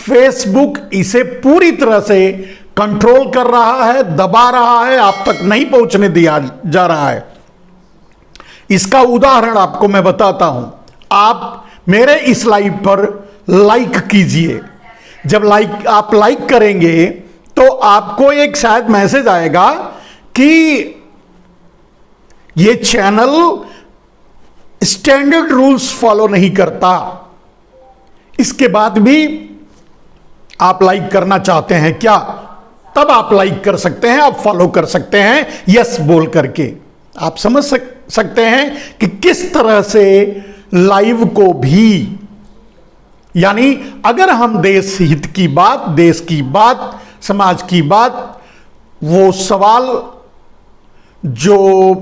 Facebook इसे पूरी तरह से कंट्रोल कर रहा है, दबा रहा है, आप तक नहीं पहुंचने दिया जा रहा है। इसका उदाहरण आपको मैं बताता हूं। आप मेरे इस लाइव पर लाइक कीजिए। जब आप लाइक करेंगे तो आपको एक शायद मैसेज आएगा कि ये चैनल स्टैंडर्ड रूल्स फॉलो नहीं करता। इसके बाद भी आप लाइक करना चाहते हैं क्या? तब आप लाइक कर सकते हैं, आप फॉलो कर सकते हैं यस बोल करके। आप समझ सकते हैं कि किस तरह से लाइव को भी, यानी अगर हम देश हित की बात, देश की बात, समाज की बात, वो सवाल जो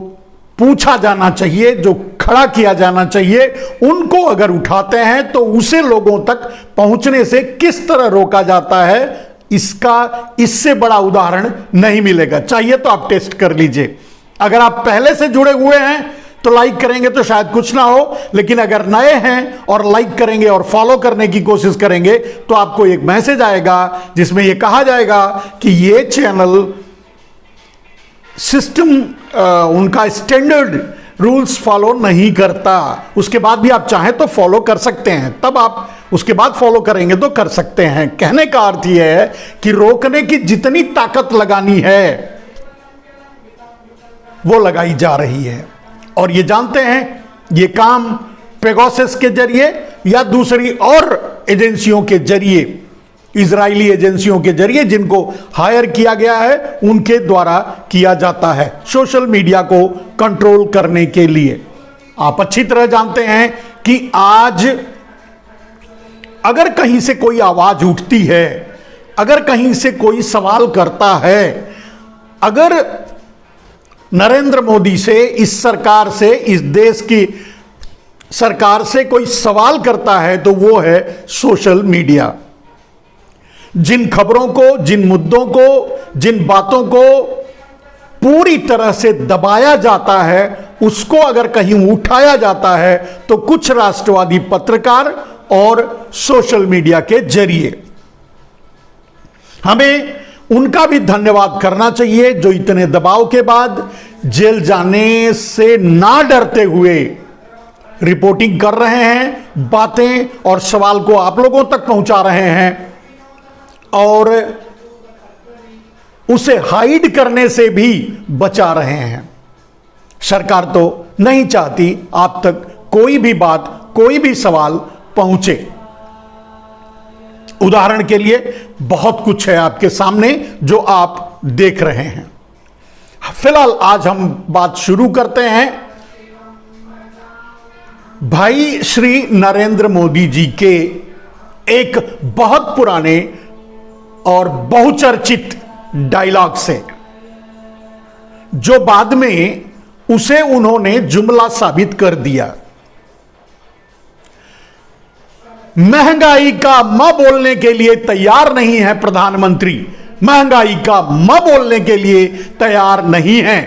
पूछा जाना चाहिए, जो खड़ा किया जाना चाहिए, उनको अगर उठाते हैं तो उसे लोगों तक पहुंचने से किस तरह रोका जाता है, इससे बड़ा उदाहरण नहीं मिलेगा। चाहिए तो आप टेस्ट कर लीजिए। अगर आप पहले से जुड़े हुए हैं तो लाइक करेंगे तो शायद कुछ ना हो, लेकिन अगर नए हैं और लाइक करेंगे और फॉलो करने की कोशिश करेंगे तो आपको एक मैसेज आएगा जिसमें यह कहा जाएगा कि ये चैनल सिस्टम उनका स्टैंडर्ड रूल्स फॉलो नहीं करता। उसके बाद भी आप चाहें तो फॉलो कर सकते हैं, तब आप उसके बाद फॉलो करेंगे तो कर सकते हैं। कहने का अर्थ यह है कि रोकने की जितनी ताकत लगानी है वो लगाई जा रही है। और ये जानते हैं ये काम पेगासस के जरिए या दूसरी और एजेंसियों के जरिए, इजरायली एजेंसियों के जरिए जिनको हायर किया गया है, उनके द्वारा किया जाता है सोशल मीडिया को कंट्रोल करने के लिए। आप अच्छी तरह जानते हैं कि आज अगर कहीं से कोई आवाज उठती है, अगर कहीं से कोई सवाल करता है, अगर नरेंद्र मोदी से, इस सरकार से, इस देश की सरकार से कोई सवाल करता है तो वो है सोशल मीडिया। जिन खबरों को, जिन मुद्दों को, जिन बातों को पूरी तरह से दबाया जाता है, उसको अगर कहीं उठाया जाता है तो कुछ राष्ट्रवादी पत्रकार और सोशल मीडिया के जरिए। हमें उनका भी धन्यवाद करना चाहिए जो इतने दबाव के बाद जेल जाने से ना डरते हुए रिपोर्टिंग कर रहे हैं, बातें और सवाल को आप लोगों तक पहुंचा रहे हैं और उसे हाइड करने से भी बचा रहे हैं। सरकार तो नहीं चाहती आप तक कोई भी बात, कोई भी सवाल पहुंचे। उदाहरण के लिए बहुत कुछ है आपके सामने जो आप देख रहे हैं। फिलहाल आज हम बात शुरू करते हैं भाई श्री नरेंद्र मोदी जी के एक बहुत पुराने और बहुचर्चित डायलॉग से, जो बाद में उसे उन्होंने जुमला साबित कर दिया। महंगाई का म बोलने के लिए तैयार नहीं है प्रधानमंत्री, महंगाई का म बोलने के लिए तैयार नहीं है।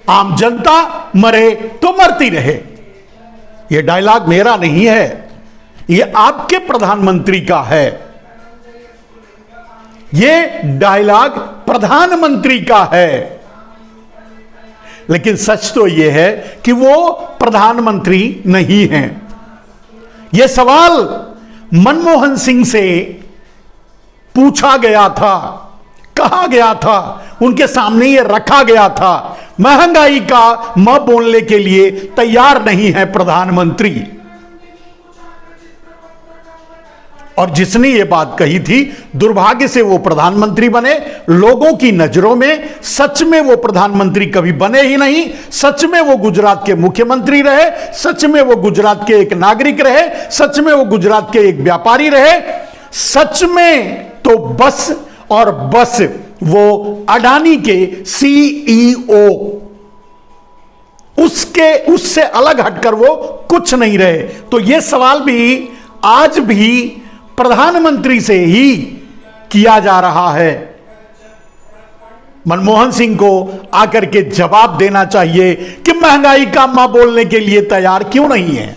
आम जनता मरे तो मरती रहे। यह डायलॉग मेरा नहीं है, यह आपके प्रधानमंत्री का है। यह डायलॉग प्रधानमंत्री का है। लेकिन सच तो यह है कि वो प्रधानमंत्री नहीं हैं। यह सवाल मनमोहन सिंह से पूछा गया था, कहा गया था, उनके सामने यह रखा गया था। महंगाई का म बोलने के लिए तैयार नहीं है प्रधानमंत्री। और जिसने ये बात कही थी, दुर्भाग्य से वो प्रधानमंत्री बने। लोगों की नजरों में सच में वो प्रधानमंत्री कभी बने ही नहीं। सच में वो गुजरात के मुख्यमंत्री रहे, सच में वो गुजरात के एक नागरिक रहे, सच में वो गुजरात के एक व्यापारी रहे। सच में तो बस और बस वो अडानी के सीईओ, उससे अलग हटकर वो कुछ नहीं रहे। तो ये सवाल भी आज भी प्रधानमंत्री से ही किया जा रहा है। मनमोहन सिंह को आकर के जवाब देना चाहिए कि महंगाई का मां बोलने के लिए तैयार क्यों नहीं है।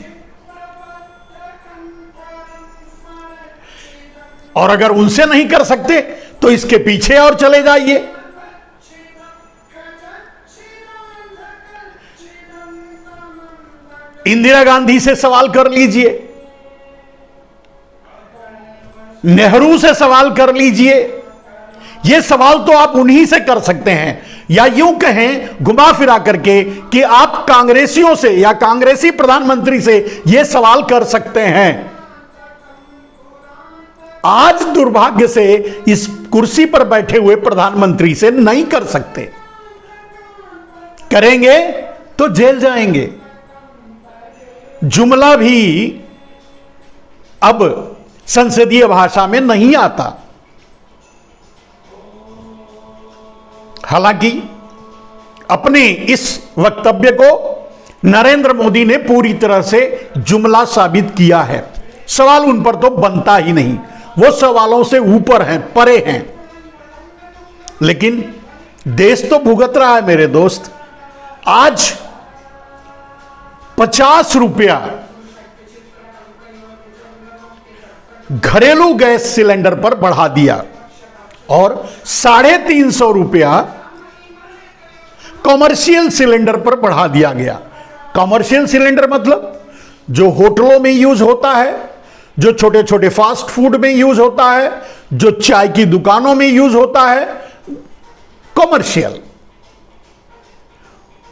और अगर उनसे नहीं कर सकते तो इसके पीछे और चले जाइए। इंदिरा गांधी से सवाल कर लीजिए, नेहरू से सवाल कर लीजिए। यह सवाल तो आप उन्हीं से कर सकते हैं, या यूं कहें घुमा फिरा करके कि आप कांग्रेसियों से या कांग्रेसी प्रधानमंत्री से यह सवाल कर सकते हैं। आज दुर्भाग्य से इस कुर्सी पर बैठे हुए प्रधानमंत्री से नहीं कर सकते, करेंगे तो जेल जाएंगे। जुमला भी अब संसदीय भाषा में नहीं आता। हालांकि अपने इस वक्तव्य को नरेंद्र मोदी ने पूरी तरह से जुमला साबित किया है। सवाल उन पर तो बनता ही नहीं, वो सवालों से ऊपर हैं, परे हैं। लेकिन देश तो भुगत रहा है मेरे दोस्त। आज 50 रुपया घरेलू गैस सिलेंडर पर बढ़ा दिया और 350 रुपया कॉमर्शियल सिलेंडर पर बढ़ा दिया गया। कॉमर्शियल सिलेंडर मतलब जो होटलों में यूज होता है, जो छोटे छोटे फास्ट फूड में यूज होता है, जो चाय की दुकानों में यूज होता है, कॉमर्शियल।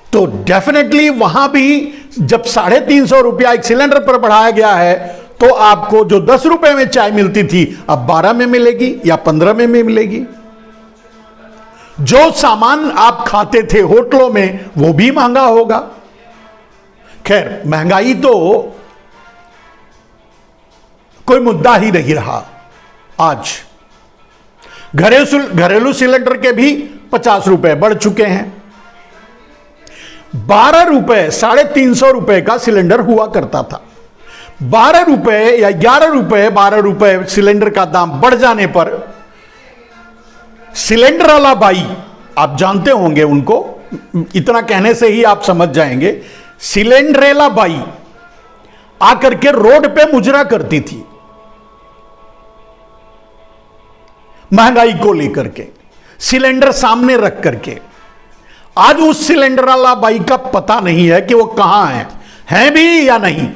तो डेफिनेटली वहां भी जब 350 रुपया एक सिलेंडर पर बढ़ाया गया है, तो आपको जो 10 रुपए में चाय मिलती थी अब 12 में मिलेगी या 15 में मिलेगी। जो सामान आप खाते थे होटलों में वो भी महंगा होगा। खैर, महंगाई तो कोई मुद्दा ही नहीं रहा। आज घरेलू सिलेंडर के भी 50 रुपए बढ़ चुके हैं। 12 रुपए 350 रुपए का सिलेंडर हुआ करता था। 12 रुपए या 11 रुपए 12 रुपए सिलेंडर का दाम बढ़ जाने पर सिलेंडर वाला बाई, आप जानते होंगे उनको, इतना कहने से ही आप समझ जाएंगे, सिलेंडरेला बाई आकर के रोड पे मुजरा करती थी महंगाई को लेकर के, सिलेंडर सामने रख करके। आज उस सिलेंडर वाला बाई का पता नहीं है कि वो कहां है भी या नहीं।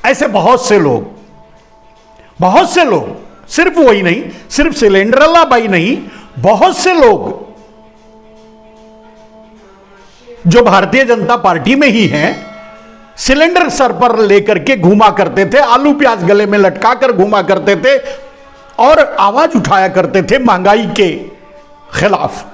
ऐसे बहुत से लोग, सिर्फ वही नहीं, सिर्फ सिलेंडर वाला बाई नहीं, बहुत से लोग जो भारतीय जनता पार्टी में ही हैं, सिलेंडर सर पर लेकर के घूमा करते थे, आलू प्याज गले में लटका कर घूमा करते थे और आवाज उठाया करते थे महंगाई के खिलाफ।